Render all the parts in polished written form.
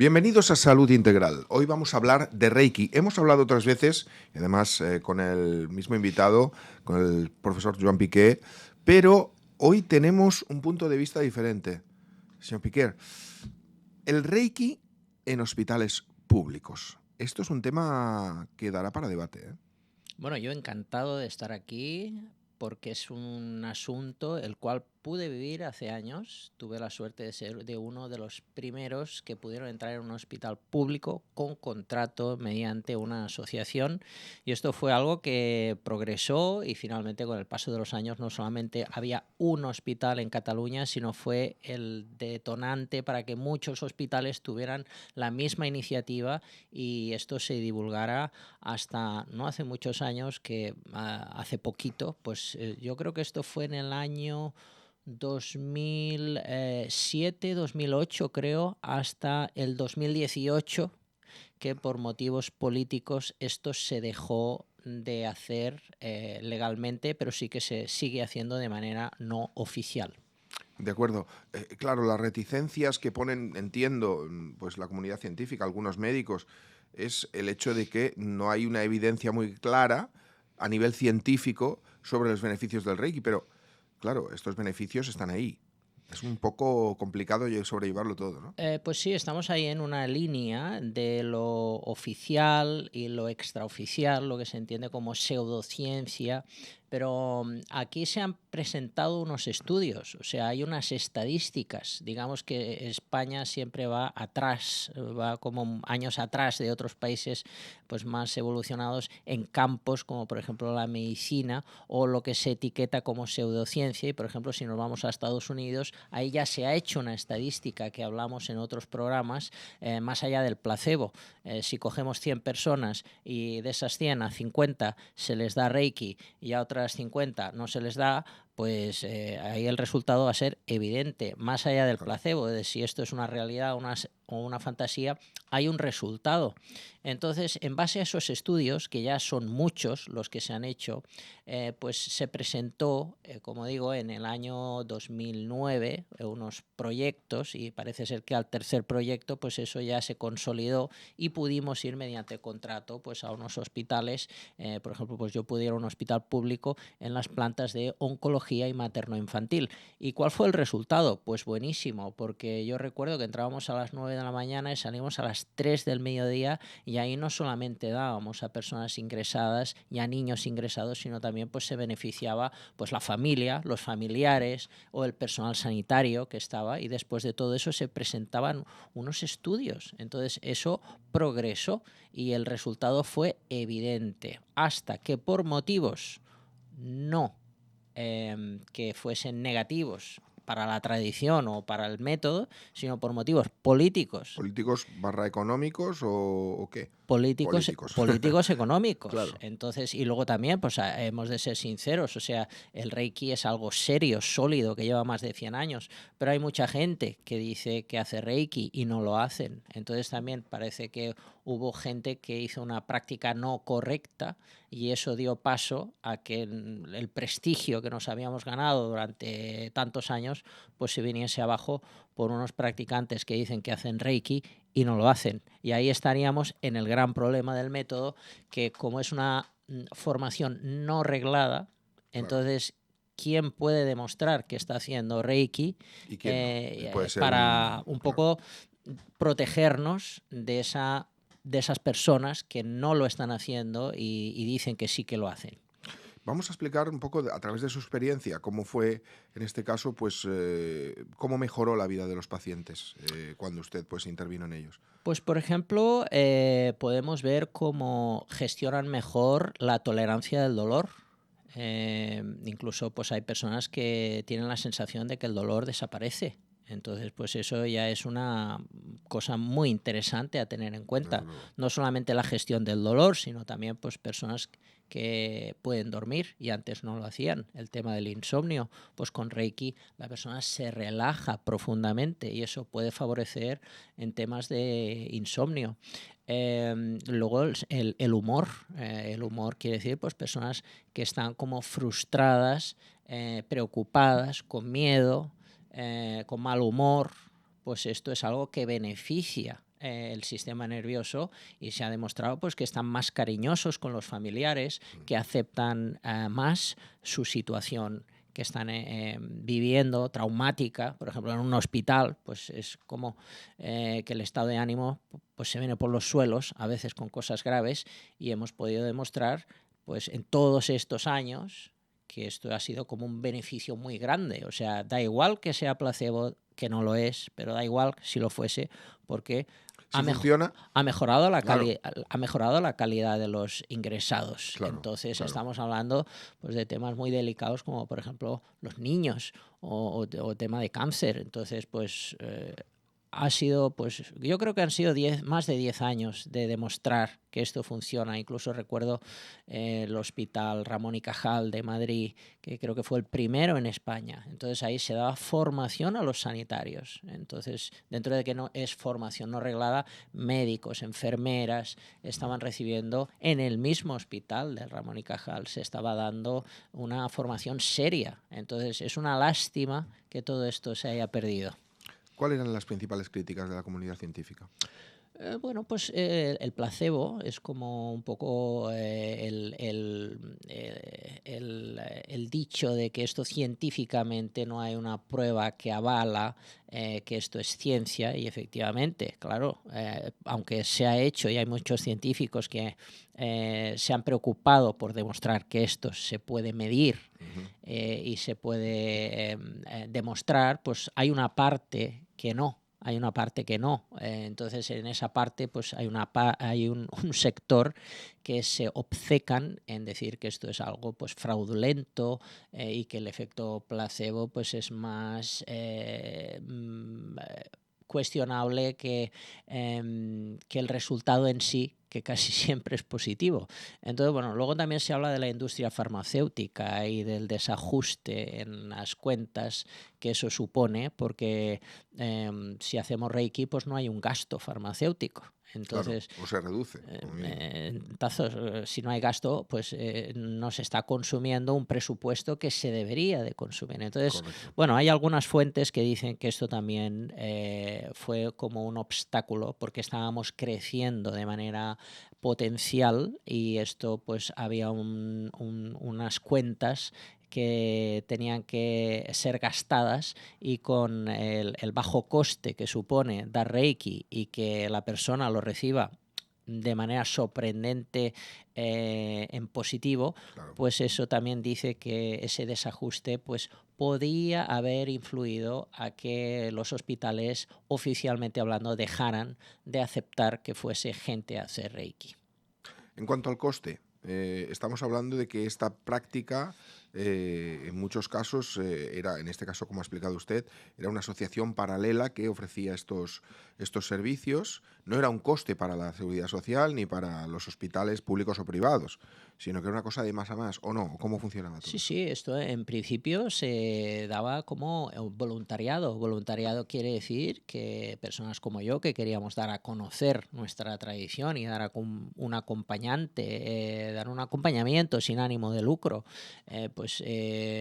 Bienvenidos a Salud Integral. Hoy vamos a hablar de Reiki. Hemos hablado otras veces, y además con el mismo invitado, con el profesor Joan Piqué, pero hoy tenemos un punto de vista diferente. Señor Piqué, el Reiki en hospitales públicos. Esto es un tema que dará para debate, ¿eh? Bueno, yo encantado de estar aquí porque es un asunto el cual pude vivir hace años. Tuve la suerte de ser de uno de los primeros que pudieron entrar en un hospital público con contrato mediante una asociación, y esto fue algo que progresó y finalmente con el paso de los años no solamente había un hospital en Cataluña, sino fue el detonante para que muchos hospitales tuvieran la misma iniciativa y esto se divulgara hasta no hace muchos años, que hace poquito, pues yo creo que esto fue en el año 2007, 2008 creo, hasta el 2018, que por motivos políticos esto se dejó de hacer legalmente, pero sí que se sigue haciendo de manera no oficial. De acuerdo. Claro, las reticencias que ponen, entiendo, pues la comunidad científica, algunos médicos, es el hecho de que no hay una evidencia muy clara a nivel científico sobre los beneficios del Reiki, pero claro, estos beneficios están ahí. Es un poco complicado sobrellevarlo todo, ¿no? Pues sí, estamos ahí en una línea de lo oficial y lo extraoficial, lo que se entiende como pseudociencia, pero aquí se han presentado unos estudios, o sea, hay unas estadísticas. Digamos que España siempre va atrás, va como años atrás de otros países pues más evolucionados en campos como por ejemplo la medicina o lo que se etiqueta como pseudociencia. Y por ejemplo, si nos vamos a Estados Unidos, ahí ya se ha hecho una estadística que hablamos en otros programas, más allá del placebo. Si cogemos 100 personas y de esas 100 a 50 se les da Reiki y a otras 50 no se les da, pues ahí el resultado va a ser evidente. Más allá del placebo, de si esto es una realidad o una fantasía, hay un resultado. Entonces, en base a esos estudios, que ya son muchos los que se han hecho, pues se presentó, como digo, en el año 2009 unos proyectos, y parece ser que al tercer proyecto pues eso ya se consolidó y pudimos ir mediante contrato pues a unos hospitales. Por ejemplo, pues yo pude ir a un hospital público en las plantas de oncología y materno-infantil. ¿Y cuál fue el resultado? Pues buenísimo, porque yo recuerdo que entrábamos a las 9 de la mañana y salimos a las 3 del mediodía, y ahí no solamente dábamos a personas ingresadas y a niños ingresados, sino también pues se beneficiaba pues la familia, los familiares o el personal sanitario que estaba, y después de todo eso se presentaban unos estudios. Entonces eso progresó y el resultado fue evidente, hasta que por motivos no que fuesen negativos para la tradición o para el método, sino por motivos políticos. ¿Políticos barra económicos o qué? Políticos. Políticos económicos. Claro. Entonces, y luego también, pues hemos de ser sinceros, o sea, el Reiki es algo serio, sólido, que lleva más de 100 años, pero hay mucha gente que dice que hace Reiki y no lo hacen. Entonces también parece que hubo gente que hizo una práctica no correcta, y eso dio paso a que el prestigio que nos habíamos ganado durante tantos años pues se viniese abajo por unos practicantes que dicen que hacen Reiki y no lo hacen. Y ahí estaríamos en el gran problema del método, que como es una formación no reglada, Claro. entonces ¿quién puede demostrar que está haciendo Reiki ¿Y quién no? Y puede ser para un claro. poco protegernos de esas personas que no lo están haciendo y dicen que sí que lo hacen? Vamos a explicar un poco, a través de su experiencia, cómo fue, en este caso, pues, cómo mejoró la vida de los pacientes cuando usted pues intervino en ellos. Pues, por ejemplo, podemos ver cómo gestionan mejor la tolerancia del dolor. Incluso pues hay personas que tienen la sensación de que el dolor desaparece. Entonces, pues eso ya es una cosa muy interesante a tener en Desde cuenta. luego. No solamente la gestión del dolor, sino también pues personas que pueden dormir y antes no lo hacían. El tema del insomnio, pues con Reiki la persona se relaja profundamente y eso puede favorecer en temas de insomnio. Luego el humor. El humor quiere decir pues personas que están como frustradas, preocupadas, con miedo, con mal humor. Pues esto es algo que beneficia el sistema nervioso y se ha demostrado pues, que están más cariñosos con los familiares, que aceptan más su situación que están viviendo, traumática, por ejemplo, en un hospital, pues es como que el estado de ánimo pues, se viene por los suelos, a veces con cosas graves, y hemos podido demostrar pues, en todos estos años que esto ha sido como un beneficio muy grande. O sea, da igual que sea placebo, que no lo es, pero da igual si lo fuese, porque Si funciona, ha mejorado claro. ha mejorado la calidad de los ingresados. Claro, Entonces claro. estamos hablando pues, de temas muy delicados como por ejemplo los niños o tema de cáncer. Entonces pues ha sido, pues yo creo que han sido más de 10 años de demostrar que esto funciona. Incluso recuerdo el Hospital Ramón y Cajal de Madrid, que creo que fue el primero en España. Entonces ahí se daba formación a los sanitarios. Entonces, dentro de que no es formación no reglada, médicos, enfermeras estaban recibiendo en el mismo hospital del Ramón y Cajal, se estaba dando una formación seria. Entonces es una lástima que todo esto se haya perdido. ¿Cuáles eran las principales críticas de la comunidad científica? Bueno, pues el placebo es como un poco el dicho de que esto científicamente no hay una prueba que avala que esto es ciencia, y efectivamente, claro, aunque se ha hecho y hay muchos científicos que se han preocupado por demostrar que esto se puede medir y se puede demostrar, pues hay una parte que no. Hay una parte que no. Entonces, en esa parte pues hay un sector que se obcecan en decir que esto es algo pues fraudulento y que el efecto placebo pues es más cuestionable que el resultado en sí, que casi siempre es positivo. Entonces, bueno, luego también se habla de la industria farmacéutica y del desajuste en las cuentas que eso supone, porque si hacemos Reiki, pues no hay un gasto farmacéutico. Entonces, claro, o se reduce. si no hay gasto, pues no se está consumiendo un presupuesto que se debería de consumir. Entonces, Correcto. bueno, hay algunas fuentes que dicen que esto también fue como un obstáculo porque estábamos creciendo de manera potencial y esto pues había unas cuentas que tenían que ser gastadas, y con el bajo coste que supone dar Reiki y que la persona lo reciba de manera sorprendente en positivo, Claro. pues eso también dice que ese desajuste pues podía haber influido a que los hospitales, oficialmente hablando, dejaran de aceptar que fuese gente a hacer Reiki. En cuanto al coste, estamos hablando de que esta práctica, en muchos casos, era, en este caso, como ha explicado usted, era una asociación paralela que ofrecía estos servicios. No era un coste para la seguridad social ni para los hospitales públicos o privados, sino que era una cosa de más a más, ¿o no? ¿Cómo funcionaba todo Sí, eso? sí, esto en principio se daba como voluntariado. Voluntariado quiere decir que personas como yo, que queríamos dar a conocer nuestra tradición y dar un acompañante, dar un acompañamiento sin ánimo de lucro, pues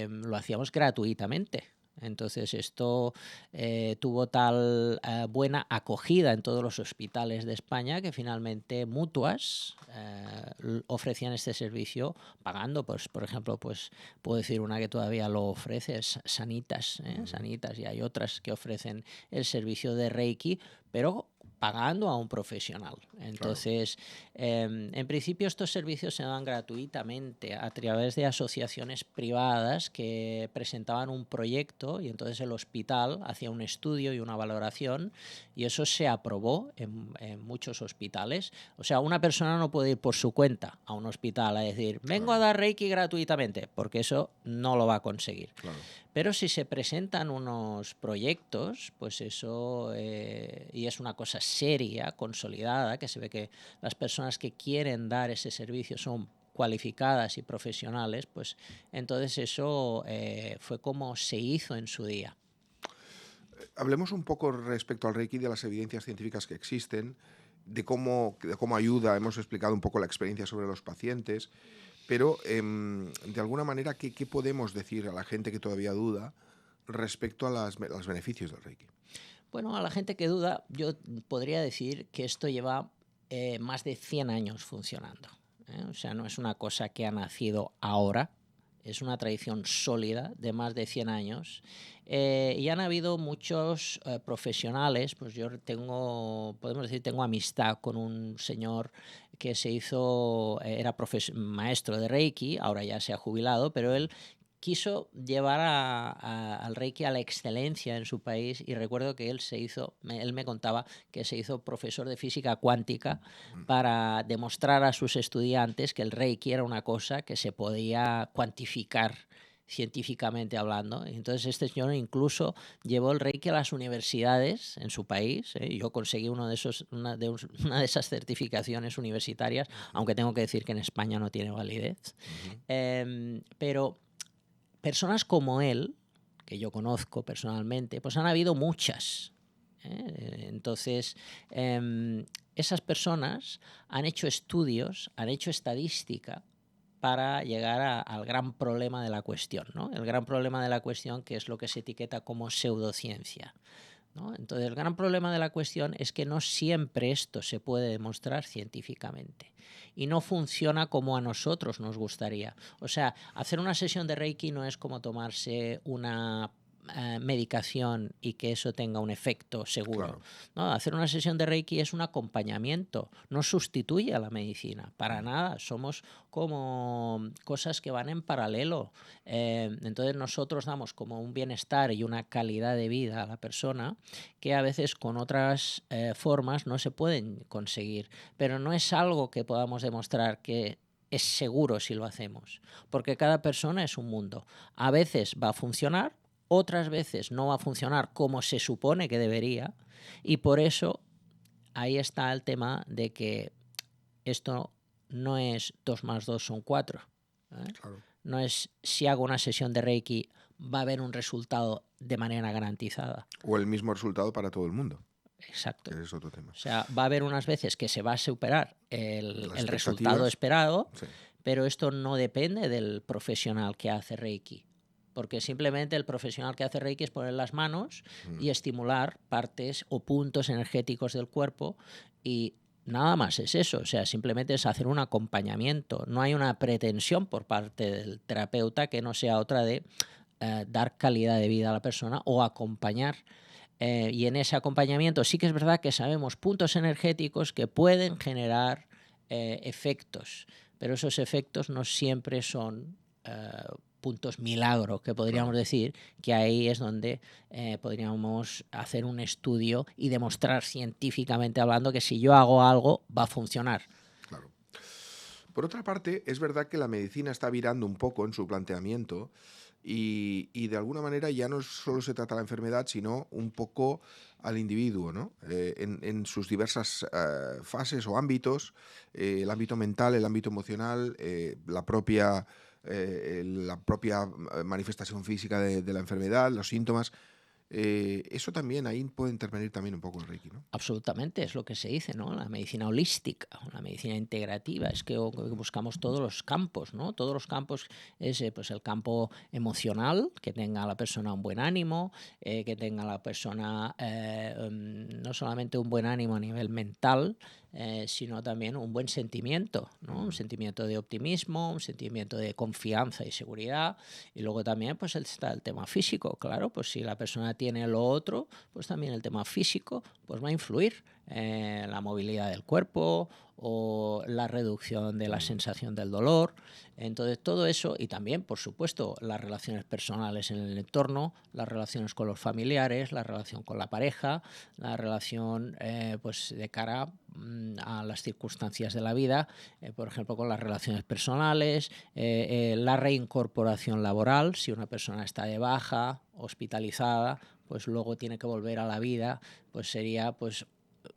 lo hacíamos gratuitamente. Entonces esto tuvo tal buena acogida en todos los hospitales de España que finalmente mutuas ofrecían este servicio pagando. Pues, por ejemplo, pues puedo decir una que todavía lo ofrece, es Sanitas, Sanitas, y hay otras que ofrecen el servicio de Reiki, pero pagando a un profesional. Entonces, en principio estos servicios se dan gratuitamente a través de asociaciones privadas que presentaban un proyecto, y entonces el hospital hacía un estudio y una valoración, y eso se aprobó en muchos hospitales. O sea, una persona no puede ir por su cuenta a un hospital a decir, vengo a dar Reiki gratuitamente, porque eso no lo va a conseguir. Claro. Pero si se presentan unos proyectos, pues eso, y es una cosa seria, consolidada, que se ve que las personas que quieren dar ese servicio son cualificadas y profesionales, pues entonces eso fue como se hizo en su día. Hablemos un poco respecto al Reiki, de las evidencias científicas que existen, de cómo ayuda. Hemos explicado un poco la experiencia sobre los pacientes, pero de alguna manera, ¿qué podemos decir a la gente que todavía duda respecto a los beneficios del Reiki? Bueno, a la gente que duda, yo podría decir que esto lleva más de 100 años funcionando. O sea, no es una cosa que ha nacido ahora, es una tradición sólida de más de 100 años. Y han habido muchos profesionales, pues yo tengo, podemos decir, tengo amistad con un señor que se hizo, era maestro de Reiki, ahora ya se ha jubilado, pero él quiso llevar al Reiki a la excelencia en su país, y recuerdo que él me contaba que se hizo profesor de física cuántica para demostrar a sus estudiantes que el Reiki era una cosa que se podía cuantificar científicamente hablando. Entonces este señor incluso llevó el Reiki a las universidades en su país. Yo conseguí una de esas certificaciones universitarias, aunque tengo que decir que en España no tiene validez. Pero personas como él, que yo conozco personalmente, pues han habido muchas. Entonces, esas personas han hecho estudios, han hecho estadística para llegar al gran problema de la cuestión, ¿no? El gran problema de la cuestión, que es lo que se etiqueta como pseudociencia, ¿no? Entonces, el gran problema de la cuestión es que no siempre esto se puede demostrar científicamente y no funciona como a nosotros nos gustaría. O sea, hacer una sesión de Reiki no es como tomarse una medicación y que eso tenga un efecto seguro. Claro. No, hacer una sesión de Reiki es un acompañamiento, no sustituye a la medicina, para nada. Somos como cosas que van en paralelo. Entonces nosotros damos como un bienestar y una calidad de vida a la persona que a veces con otras formas no se pueden conseguir, pero no es algo que podamos demostrar que es seguro si lo hacemos, porque cada persona es un mundo. A veces va a funcionar, otras veces no va a funcionar como se supone que debería, y por eso ahí está el tema de que esto no es 2 más 2 son 4. Claro. No es si hago una sesión de Reiki va a haber un resultado de manera garantizada. O el mismo resultado para todo el mundo, Exacto. que es otro tema. O sea, va a haber unas veces que se va a superar Las el resultado expectativas. esperado, Sí. pero esto no depende del profesional que hace Reiki. Porque simplemente el profesional que hace Reiki es poner las manos y estimular partes o puntos energéticos del cuerpo, y nada más es eso. O sea, simplemente es hacer un acompañamiento. No hay una pretensión por parte del terapeuta que no sea otra de dar calidad de vida a la persona o acompañar. Y en ese acompañamiento sí que es verdad que sabemos puntos energéticos que pueden generar efectos, pero esos efectos no siempre son puntos milagro, que podríamos decir, que ahí es donde podríamos hacer un estudio y demostrar científicamente hablando que si yo hago algo va a funcionar. Claro. Por otra parte, es verdad que la medicina está virando un poco en su planteamiento y de alguna manera ya no solo se trata la enfermedad, sino un poco al individuo, ¿no? En sus diversas fases o ámbitos, el ámbito mental, el ámbito emocional, la propia manifestación física de la enfermedad, los síntomas. Eso también, ahí puede intervenir también un poco el Reiki, ¿no? Absolutamente, es lo que se dice, ¿no? La medicina holística, la medicina integrativa, es que buscamos todos los campos, ¿no? Todos los campos es pues el campo emocional, que tenga la persona un buen ánimo, que tenga la persona no solamente un buen ánimo a nivel mental, sino también un buen sentimiento, ¿no? Un sentimiento de optimismo, un sentimiento de confianza y seguridad. Y luego también pues está el tema físico, claro, pues si la persona tiene lo otro, pues también el tema físico pues va a influir la movilidad del cuerpo o la reducción de la sensación del dolor. Entonces todo eso, y también por supuesto las relaciones personales en el entorno, las relaciones con los familiares, la relación con la pareja, la relación pues de cara a las circunstancias de la vida, por ejemplo con las relaciones personales, la reincorporación laboral, si una persona está de baja, hospitalizada, pues luego tiene que volver a la vida, pues sería pues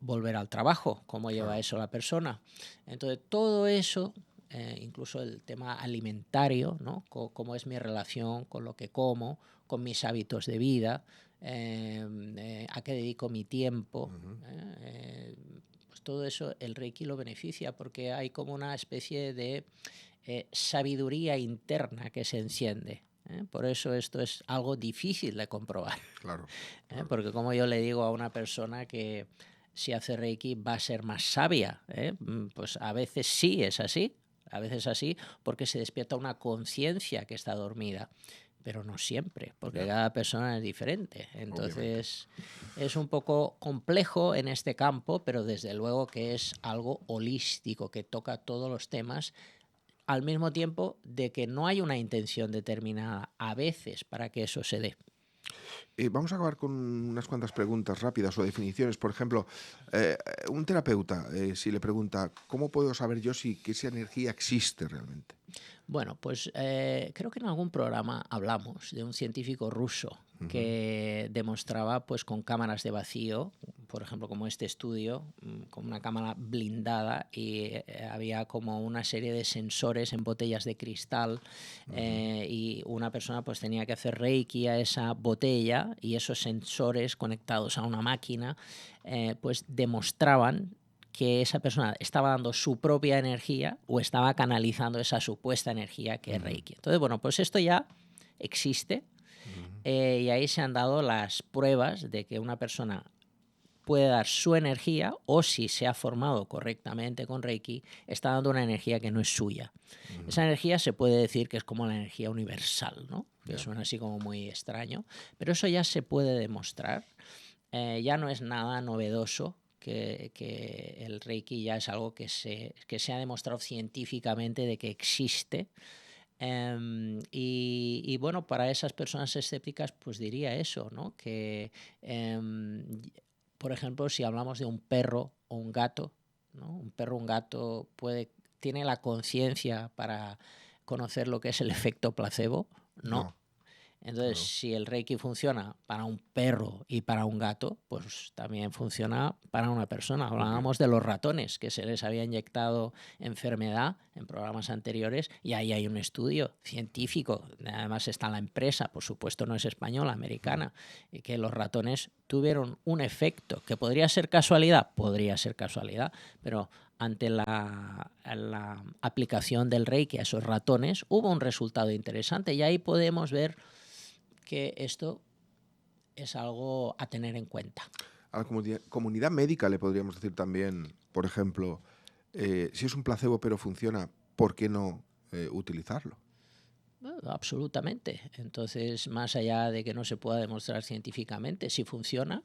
volver al trabajo, cómo lleva eso la persona. Entonces todo eso, incluso el tema alimentario, ¿no? Cómo es mi relación con lo que como, con mis hábitos de vida, a qué dedico mi tiempo, pues todo eso el Reiki lo beneficia, porque hay como una especie de sabiduría interna que se enciende. Por eso esto es algo difícil de comprobar. Claro, claro. Porque como yo le digo a una persona que si hace Reiki va a ser más sabia, pues a veces sí es así, a veces así, porque se despierta una conciencia que está dormida, pero no siempre, porque Ya, cada persona es diferente. obviamente. Entonces es un poco complejo en este campo, pero desde luego que es algo holístico, que toca todos los temas, al mismo tiempo de que no hay una intención determinada a veces para que eso se dé. Vamos a acabar con unas cuantas preguntas rápidas o definiciones. Por ejemplo, eh, un terapeuta, si le pregunta, ¿cómo puedo saber yo si que esa energía existe realmente? Bueno, pues creo que en algún programa hablamos de un científico ruso Ujú, que demostraba pues con cámaras de vacío, por ejemplo como este estudio, con una cámara blindada y había como una serie de sensores en botellas de cristal ujú, y una persona pues tenía que hacer reiki a esa botella y esos sensores conectados a una máquina pues demostraban que esa persona estaba dando su propia energía o estaba canalizando esa supuesta energía que es ujú, Reiki. Entonces, bueno, pues esto ya existe ujú, y ahí se han dado las pruebas de que una persona puede dar su energía o si se ha formado correctamente con Reiki, está dando una energía que no es suya. ujú. Esa energía se puede decir que es como la energía universal, ¿no? Que Ya. suena así como muy extraño, pero eso ya se puede demostrar. Ya no es nada novedoso que el Reiki ya es algo que se ha demostrado científicamente de que existe. Y bueno, para esas personas escépticas, pues diría eso, ¿no? Que, por ejemplo, si hablamos de un perro o un gato, ¿no? Un perro o un gato tiene la conciencia para conocer lo que es el efecto placebo, ¿no? No, Entonces, claro. si el Reiki funciona para un perro y para un gato, pues también funciona para una persona. Obvio. Hablábamos de los ratones que se les había inyectado enfermedad en programas anteriores y ahí hay un estudio científico. Además está la empresa, por supuesto no es española, Mm. americana, y que los ratones tuvieron un efecto que podría ser casualidad, pero ante la aplicación del Reiki a esos ratones hubo un resultado interesante y ahí podemos ver que esto es algo a tener en cuenta. A la comunidad médica le podríamos decir también, por ejemplo, si es un placebo pero funciona, ¿por qué no utilizarlo? Absolutamente. Entonces, más allá de que no se pueda demostrar científicamente si funciona,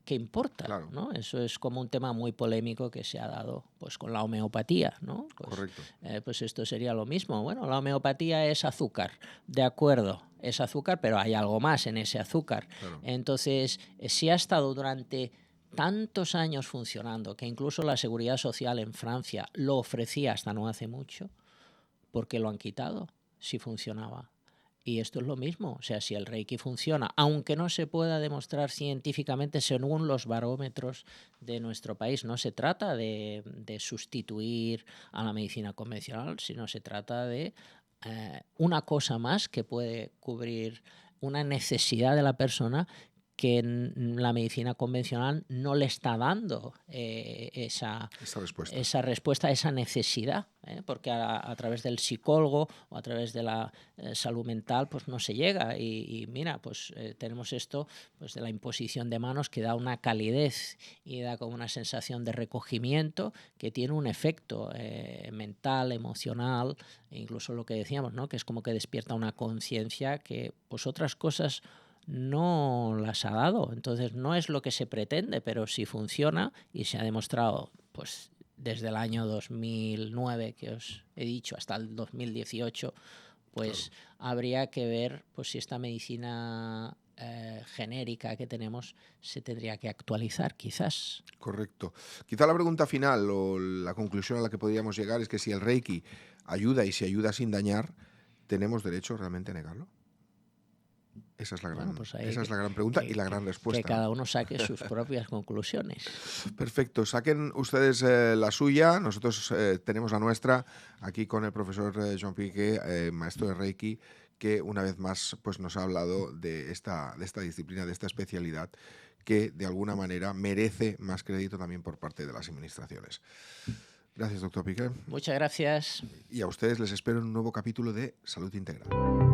¿qué importa? Claro, ¿No? Eso es como un tema muy polémico que se ha dado pues, con la homeopatía. ¿No? correcto. Pues esto sería lo mismo. Bueno, la homeopatía es azúcar, de acuerdo, es azúcar, pero hay algo más en ese azúcar. Claro. Entonces, si ha estado durante tantos años funcionando, que incluso la Seguridad Social en Francia lo ofrecía hasta no hace mucho, ¿por qué lo han quitado si funcionaba? Y esto es lo mismo, o sea, si el Reiki funciona, aunque no se pueda demostrar científicamente según los barómetros de nuestro país, no se trata de sustituir a la medicina convencional, sino se trata de una cosa más que puede cubrir una necesidad de la persona que la medicina convencional no le está dando Esta respuesta. esa respuesta a esa necesidad, porque a través del psicólogo o a través de la salud mental pues no se llega y mira, pues tenemos esto pues de la imposición de manos que da una calidez y da como una sensación de recogimiento que tiene un efecto mental, emocional, e incluso lo que decíamos, ¿no? Que es como que despierta una conciencia que pues otras cosas no las ha dado. Entonces no es lo que se pretende, pero si funciona y se ha demostrado pues desde el año 2009 que os he dicho hasta el 2018, Claro. pues habría que ver pues si esta medicina genérica que tenemos se tendría que actualizar quizás. Correcto. Quizá la pregunta final o la conclusión a la que podríamos llegar es que si el Reiki ayuda y si ayuda sin dañar, ¿tenemos derecho realmente a negarlo? Bueno, pues ahí Esa es la gran pregunta y la gran que respuesta, ¿no? cada uno saque sus propias conclusiones. Perfecto. Saquen ustedes la suya, nosotros tenemos la nuestra aquí con el profesor Jean Piqué, maestro de Reiki, que una vez más pues, nos ha hablado de esta disciplina, de esta especialidad que de alguna manera merece más crédito también por parte de las administraciones. Gracias, doctor Piqué. Muchas gracias. Y a ustedes les espero en un nuevo capítulo de Salud Integral.